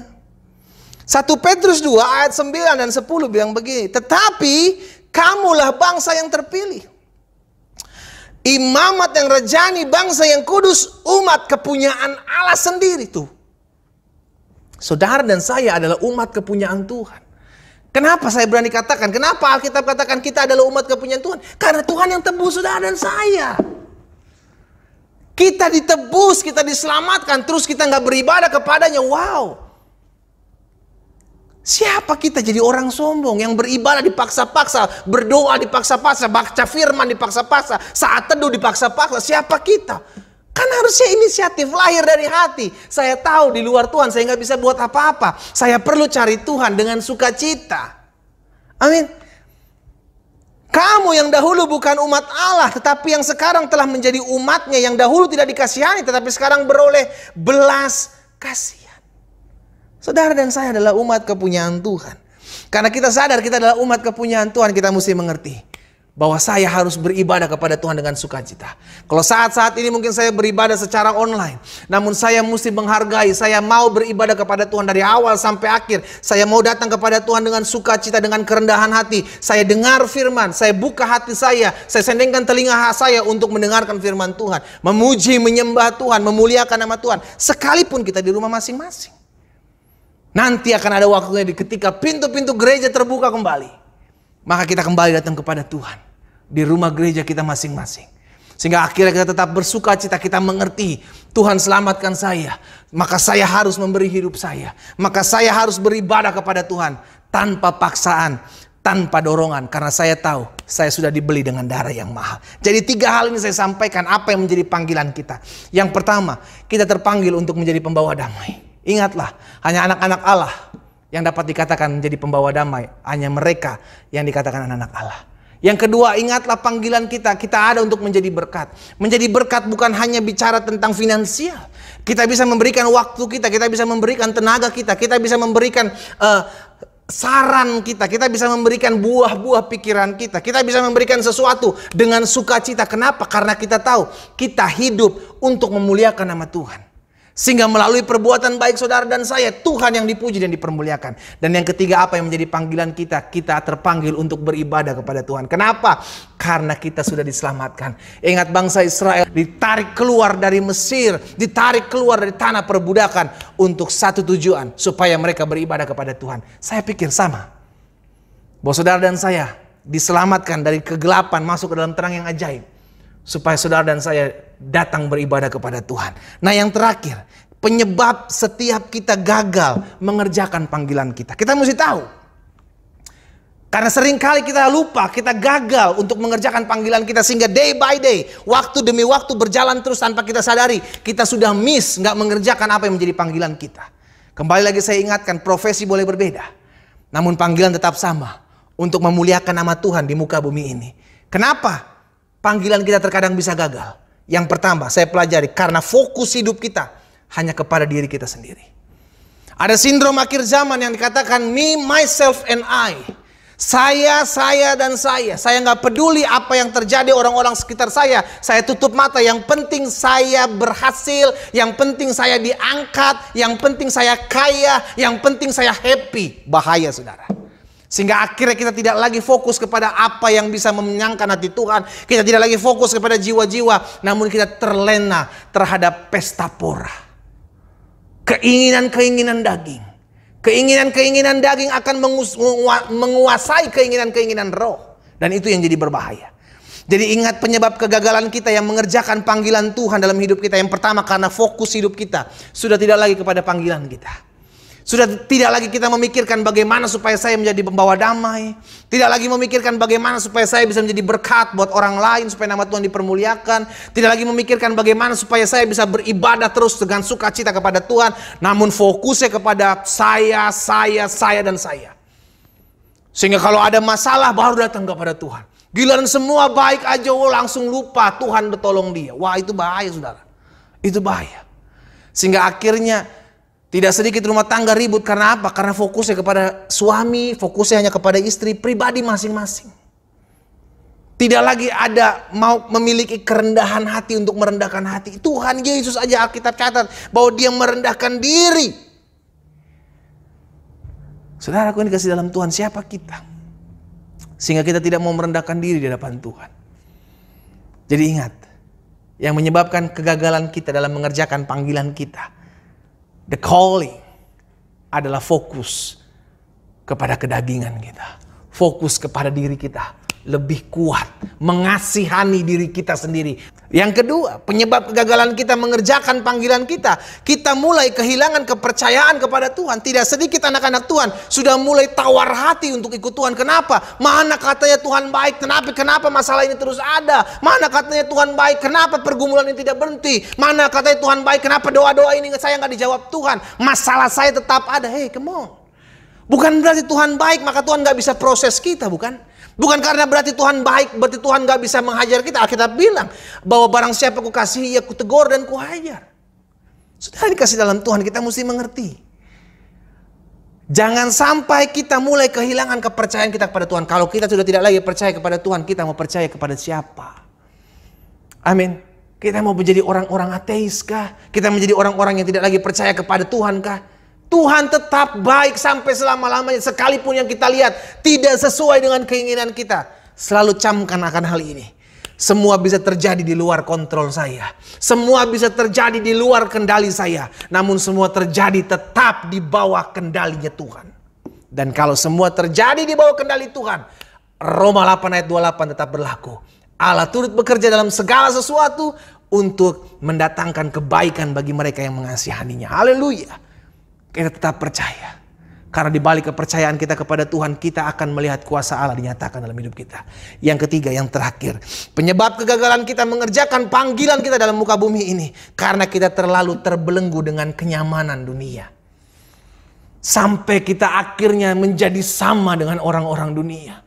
1 Petrus 2 ayat 9 dan 10 bilang begini. Tetapi kamulah bangsa yang terpilih, imamat yang rajani, bangsa yang kudus, umat kepunyaan Allah sendiri tuh. Saudara dan saya adalah umat kepunyaan Tuhan. Kenapa saya berani katakan? Kenapa Alkitab katakan kita adalah umat kepunyaan Tuhan? Karena Tuhan yang tebus saudara dan saya. Kita ditebus, kita diselamatkan, terus kita nggak beribadah kepadanya. Wow. Siapa kita jadi orang sombong yang beribadah dipaksa-paksa, berdoa dipaksa-paksa, baca firman dipaksa-paksa, saat teduh dipaksa-paksa? Siapa kita? Kan harusnya inisiatif lahir dari hati. Saya tahu di luar Tuhan saya nggak bisa buat apa-apa. Saya perlu cari Tuhan dengan sukacita. Amin. Kamu yang dahulu bukan umat Allah, tetapi yang sekarang telah menjadi umatnya, yang dahulu tidak dikasihani, tetapi sekarang beroleh belas kasihan. Saudara dan saya adalah umat kepunyaan Tuhan. Karena kita sadar kita adalah umat kepunyaan Tuhan, kita mesti mengerti bahwa saya harus beribadah kepada Tuhan dengan sukacita. Kalau saat-saat ini mungkin saya beribadah secara online, namun saya mesti menghargai, saya mau beribadah kepada Tuhan dari awal sampai akhir. Saya mau datang kepada Tuhan dengan sukacita, dengan kerendahan hati. Saya dengar firman, saya buka hati saya sendingkan telinga saya untuk mendengarkan firman Tuhan, memuji, menyembah Tuhan, memuliakan nama Tuhan. Sekalipun kita di rumah masing-masing. Nanti akan ada waktunya ketika pintu-pintu gereja terbuka kembali. Maka kita kembali datang kepada Tuhan. Di rumah gereja kita masing-masing. Sehingga akhirnya kita tetap bersuka cita, kita mengerti. Tuhan selamatkan saya. Maka saya harus memberi hidup saya. Maka saya harus beribadah kepada Tuhan. Tanpa paksaan, tanpa dorongan. Karena saya tahu saya sudah dibeli dengan darah yang mahal. Jadi 3 hal ini saya sampaikan apa yang menjadi panggilan kita. Yang pertama, kita terpanggil untuk menjadi pembawa damai. Ingatlah, hanya anak-anak Allah yang dapat dikatakan menjadi pembawa damai. Hanya mereka yang dikatakan anak-anak Allah. Yang kedua, ingatlah panggilan kita. Kita ada untuk menjadi berkat. Menjadi berkat bukan hanya bicara tentang finansial. Kita bisa memberikan waktu kita. Kita bisa memberikan tenaga kita. Kita bisa memberikan saran kita. Kita bisa memberikan buah-buah pikiran kita. Kita bisa memberikan sesuatu dengan sukacita. Kenapa? Karena kita tahu kita hidup untuk memuliakan nama Tuhan. Sehingga melalui perbuatan baik saudara dan saya, Tuhan yang dipuji dan dipermuliakan. Dan yang ketiga, apa yang menjadi panggilan kita? Kita terpanggil untuk beribadah kepada Tuhan. Kenapa? Karena kita sudah diselamatkan. Ingat bangsa Israel ditarik keluar dari Mesir, ditarik keluar dari tanah perbudakan untuk satu tujuan, supaya mereka beribadah kepada Tuhan. Saya pikir sama. Bahwa saudara dan saya diselamatkan dari kegelapan masuk ke dalam terang yang ajaib. Supaya saudara dan saya datang beribadah kepada Tuhan. Nah yang terakhir, penyebab setiap kita gagal mengerjakan panggilan kita. Kita mesti tahu. Karena seringkali kita lupa, kita gagal untuk mengerjakan panggilan kita. Sehingga day by day, waktu demi waktu berjalan terus tanpa kita sadari. Kita sudah miss, gak mengerjakan apa yang menjadi panggilan kita. Kembali lagi saya ingatkan, profesi boleh berbeda. Namun panggilan tetap sama. Untuk memuliakan nama Tuhan di muka bumi ini. Kenapa? Panggilan kita terkadang bisa gagal. Yang pertama, saya pelajari karena fokus hidup kita hanya kepada diri kita sendiri. Ada sindrom akhir zaman yang dikatakan me, myself, and I. Saya, dan saya. Saya nggak peduli apa yang terjadi orang-orang sekitar saya. Saya tutup mata. Yang penting saya berhasil. Yang penting saya diangkat. Yang penting saya kaya. Yang penting saya happy. Bahaya saudara. Sehingga akhirnya kita tidak lagi fokus kepada apa yang bisa menyenangkan hati Tuhan. Kita tidak lagi fokus kepada jiwa-jiwa. Namun kita terlena terhadap pesta pora. Keinginan-keinginan daging. Keinginan-keinginan daging akan menguasai keinginan-keinginan roh. Dan itu yang jadi berbahaya. Jadi ingat penyebab kegagalan kita yang mengerjakan panggilan Tuhan dalam hidup kita. Yang pertama karena fokus hidup kita sudah tidak lagi kepada panggilan kita. Sudah tidak lagi kita memikirkan bagaimana supaya saya menjadi pembawa damai. Tidak lagi memikirkan bagaimana supaya saya bisa menjadi berkat buat orang lain. Supaya nama Tuhan dipermuliakan. Tidak lagi memikirkan bagaimana supaya saya bisa beribadah terus dengan sukacita kepada Tuhan. Namun fokusnya kepada saya, dan saya. Sehingga kalau ada masalah baru datang kepada Tuhan. Giliran semua baik aja langsung lupa Tuhan tolong dia. Wah itu bahaya saudara. Itu bahaya. Sehingga akhirnya tidak sedikit rumah tangga ribut karena apa? Karena fokusnya kepada suami, fokusnya hanya kepada istri pribadi masing-masing. Tidak lagi ada mau memiliki kerendahan hati untuk merendahkan hati. Tuhan Yesus aja Alkitab catat bahwa dia merendahkan diri. Saudara, aku ini kasih dalam Tuhan, siapa kita? Sehingga kita tidak mau merendahkan diri di hadapan Tuhan. Jadi ingat, yang menyebabkan kegagalan kita dalam mengerjakan panggilan kita, the calling, adalah fokus kepada kedagingan kita. Fokus kepada diri kita. lebih kuat, mengasihani diri kita sendiri. Yang kedua, penyebab kegagalan kita mengerjakan panggilan kita, kita mulai kehilangan kepercayaan kepada Tuhan. Tidak sedikit anak-anak Tuhan sudah mulai tawar hati untuk ikut Tuhan. Kenapa? Mana katanya Tuhan baik, kenapa masalah ini terus ada? Mana katanya Tuhan baik, kenapa pergumulan ini tidak berhenti? Mana katanya Tuhan baik, kenapa doa-doa ini saya nggak dijawab Tuhan? Masalah saya tetap ada. Hey, come on. Bukan berarti Tuhan baik maka Tuhan nggak bisa proses kita, bukan? Bukan karena berarti Tuhan baik, berarti Tuhan gak bisa menghajar kita. Alkitab bilang bahwa barang siapa ku kasihi, ya ku tegur dan ku hajar. Sudah dikasih dalam Tuhan, kita mesti mengerti. Jangan sampai kita mulai kehilangan kepercayaan kita kepada Tuhan. Kalau kita sudah tidak lagi percaya kepada Tuhan, kita mau percaya kepada siapa? Amin. Kita mau menjadi orang-orang ateis kah? Kita menjadi orang-orang yang tidak lagi percaya kepada Tuhan kah? Tuhan tetap baik sampai selama-lamanya. Sekalipun yang kita lihat tidak sesuai dengan keinginan kita. Selalu camkan akan hal ini. Semua bisa terjadi di luar kontrol saya. Semua bisa terjadi di luar kendali saya. Namun semua terjadi tetap di bawah kendalinya Tuhan. Dan kalau semua terjadi di bawah kendali Tuhan, Roma 8 ayat 28 tetap berlaku. Allah turut bekerja dalam segala sesuatu untuk mendatangkan kebaikan bagi mereka yang mengasihaninya. Haleluya. Kita tetap percaya. Karena di balik kepercayaan kita kepada Tuhan, kita akan melihat kuasa Allah dinyatakan dalam hidup kita. Yang ketiga, yang terakhir. Penyebab kegagalan kita mengerjakan panggilan kita dalam muka bumi ini. Karena kita terlalu terbelenggu dengan kenyamanan dunia. Sampai kita akhirnya menjadi sama dengan orang-orang dunia.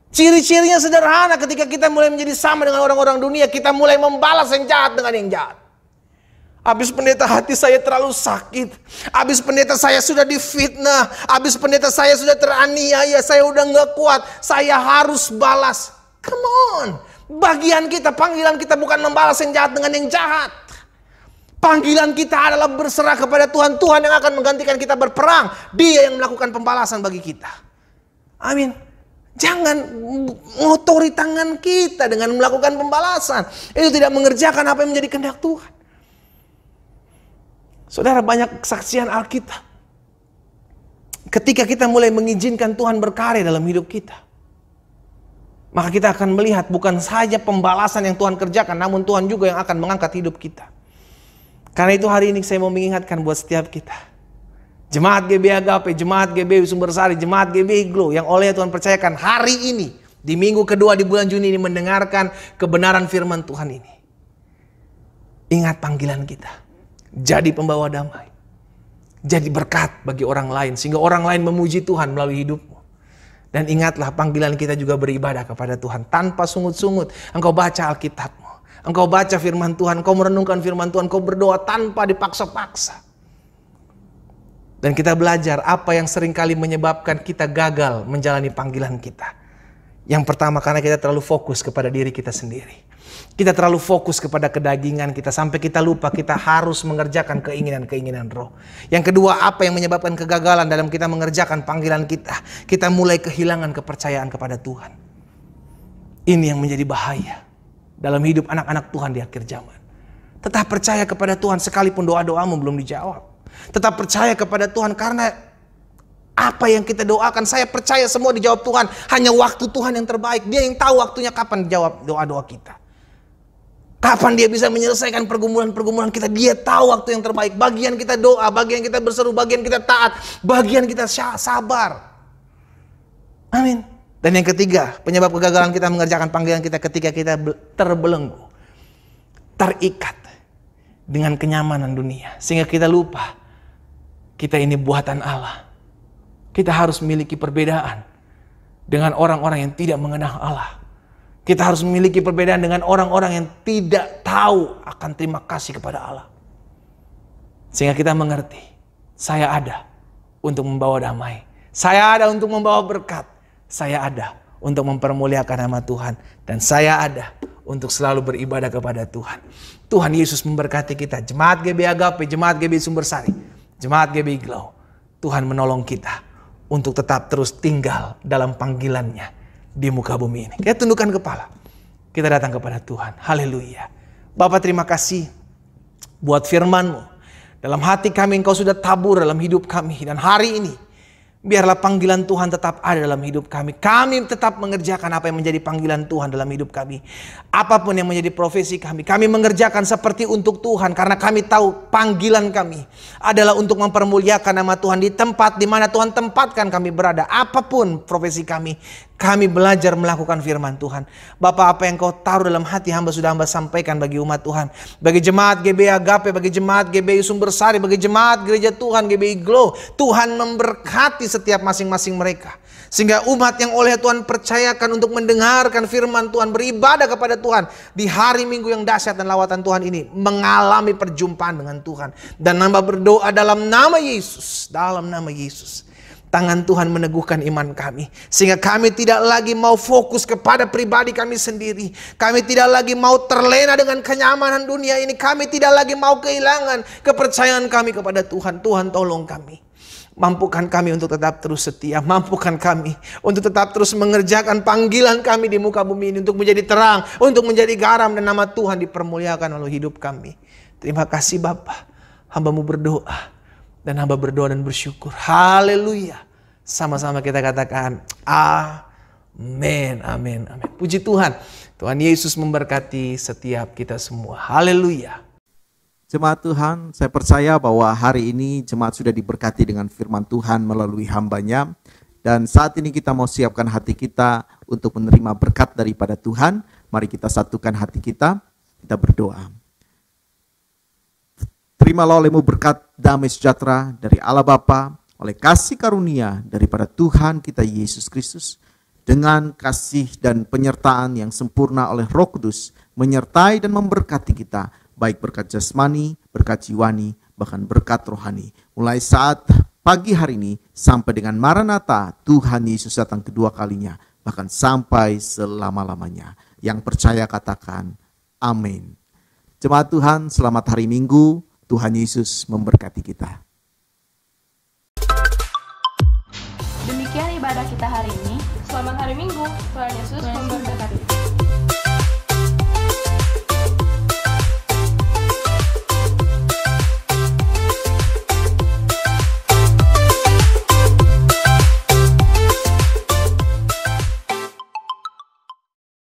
Ciri-cirinya sederhana, ketika kita mulai menjadi sama dengan orang-orang dunia, kita mulai membalas yang jahat dengan yang jahat. Habis pendeta hati saya terlalu sakit. Habis pendeta saya sudah difitnah. Habis pendeta saya sudah teraniaya. Saya udah gak kuat. Saya harus balas. Come on. Bagian kita, panggilan kita bukan membalas yang jahat dengan yang jahat. Panggilan kita adalah berserah kepada Tuhan. Tuhan yang akan menggantikan kita berperang. Dia yang melakukan pembalasan bagi kita. Amin. Jangan ngotori tangan kita dengan melakukan pembalasan. Itu tidak mengerjakan apa yang menjadi kehendak Tuhan. Saudara, banyak kesaksian Alkitab. Ketika kita mulai mengizinkan Tuhan berkarya dalam hidup kita, maka kita akan melihat bukan saja pembalasan yang Tuhan kerjakan, namun Tuhan juga yang akan mengangkat hidup kita. Karena itu hari ini saya mau mengingatkan buat setiap kita. Jemaat GBI Agape, Jemaat GBI Sumbersari, Jemaat GBI Glow yang oleh Tuhan percayakan hari ini, di minggu kedua di bulan Juni ini mendengarkan kebenaran firman Tuhan ini. Ingat panggilan kita. Jadi pembawa damai. Jadi berkat bagi orang lain. Sehingga orang lain memuji Tuhan melalui hidupmu. Dan ingatlah panggilan kita juga beribadah kepada Tuhan. Tanpa sungut-sungut. Engkau baca Alkitabmu. Engkau baca firman Tuhan. Engkau merenungkan firman Tuhan. Engkau berdoa tanpa dipaksa-paksa. Dan kita belajar apa yang seringkali menyebabkan kita gagal menjalani panggilan kita. Yang pertama, karena kita terlalu fokus kepada diri kita sendiri. Kita terlalu fokus kepada kedagingan kita sampai kita lupa kita harus mengerjakan keinginan-keinginan roh. Yang kedua, apa yang menyebabkan kegagalan dalam kita mengerjakan panggilan kita? Kita mulai kehilangan kepercayaan kepada Tuhan. Ini yang menjadi bahaya dalam hidup anak-anak Tuhan di akhir zaman. Tetap percaya kepada Tuhan sekalipun doa-doamu belum dijawab. Tetap percaya kepada Tuhan karena apa yang kita doakan, saya percaya semua dijawab Tuhan. Hanya waktu Tuhan yang terbaik. Dia yang tahu waktunya kapan dijawab doa-doa kita. Kapan dia bisa menyelesaikan pergumulan-pergumulan kita. Dia tahu waktu yang terbaik. Bagian kita doa, bagian kita berseru, bagian kita taat, bagian kita sabar. Amin. Dan yang ketiga, penyebab kegagalan kita mengerjakan panggilan kita ketika kita terbelenggu, terikat dengan kenyamanan dunia. Sehingga kita lupa, kita ini buatan Allah. Kita harus memiliki perbedaan dengan orang-orang yang tidak mengenal Allah. Kita harus memiliki perbedaan dengan orang-orang yang tidak tahu akan terima kasih kepada Allah. Sehingga kita mengerti, saya ada untuk membawa damai. Saya ada untuk membawa berkat. Saya ada untuk mempermuliakan nama Tuhan. Dan saya ada untuk selalu beribadah kepada Tuhan. Tuhan Yesus memberkati kita. Jemaat GBI Agape, Jemaat GBI Sumbersari, Jemaat GBI Glow. Tuhan menolong kita untuk tetap terus tinggal dalam panggilannya di muka bumi ini. Kita tundukkan kepala. Kita datang kepada Tuhan. Haleluya. Bapa, terima kasih buat firman-Mu. Dalam hati kami Engkau sudah tabur dalam hidup kami. Dan hari ini Biarlah panggilan Tuhan tetap ada dalam hidup kami. Kami tetap mengerjakan apa yang menjadi panggilan Tuhan dalam hidup kami. Apapun yang menjadi profesi kami mengerjakan seperti untuk Tuhan. Karena kami tahu panggilan kami adalah untuk mempermuliakan nama Tuhan di tempat di mana Tuhan tempatkan kami berada. Apapun profesi kami belajar melakukan firman Tuhan. Bapak, apa yang Kau taruh dalam hati hamba sudah hamba sampaikan bagi umat Tuhan. Bagi jemaat GBI Agape, bagi jemaat GBI Sumbersari, bagi jemaat Gereja Tuhan GBI Glow. Tuhan memberkati setiap masing-masing mereka. Sehingga umat yang oleh Tuhan percayakan untuk mendengarkan firman Tuhan, beribadah kepada Tuhan di hari Minggu yang dahsyat dan lawatan Tuhan ini, mengalami perjumpaan dengan Tuhan. Dan hamba berdoa dalam nama Yesus, dalam nama Yesus. Tangan Tuhan meneguhkan iman kami. Sehingga kami tidak lagi mau fokus kepada pribadi kami sendiri. Kami tidak lagi mau terlena dengan kenyamanan dunia ini. Kami tidak lagi mau kehilangan kepercayaan kami kepada Tuhan. Tuhan, tolong kami. Mampukan kami untuk tetap terus setia. Mampukan kami untuk tetap terus mengerjakan panggilan kami di muka bumi ini. Untuk menjadi terang, untuk menjadi garam, dan nama Tuhan dipermuliakan oleh hidup kami. Terima kasih Bapa. Hamba-Mu berdoa. Dan hamba berdoa dan bersyukur. Haleluya. Sama-sama kita katakan amin, amin, amin. Puji Tuhan. Tuhan Yesus memberkati setiap kita semua. Haleluya. Jemaat Tuhan, saya percaya bahwa hari ini jemaat sudah diberkati dengan firman Tuhan melalui hambanya. Dan saat ini kita mau siapkan hati kita untuk menerima berkat daripada Tuhan. Mari kita satukan hati kita berdoa. Terimalah olehmu berkat damai sejahtera dari Allah Bapa, oleh kasih karunia daripada Tuhan kita Yesus Kristus, dengan kasih dan penyertaan yang sempurna oleh Roh Kudus, menyertai dan memberkati kita, baik berkat jasmani, berkat jiwani, bahkan berkat rohani. Mulai saat pagi hari ini sampai dengan Maranatha, Tuhan Yesus datang kedua kalinya, bahkan sampai selama-lamanya. Yang percaya katakan amin. Jemaat Tuhan, selamat hari Minggu. Tuhan Yesus memberkati kita. Demikian ibadah kita hari ini. Selamat hari Minggu. Tuhan Yesus memberkati.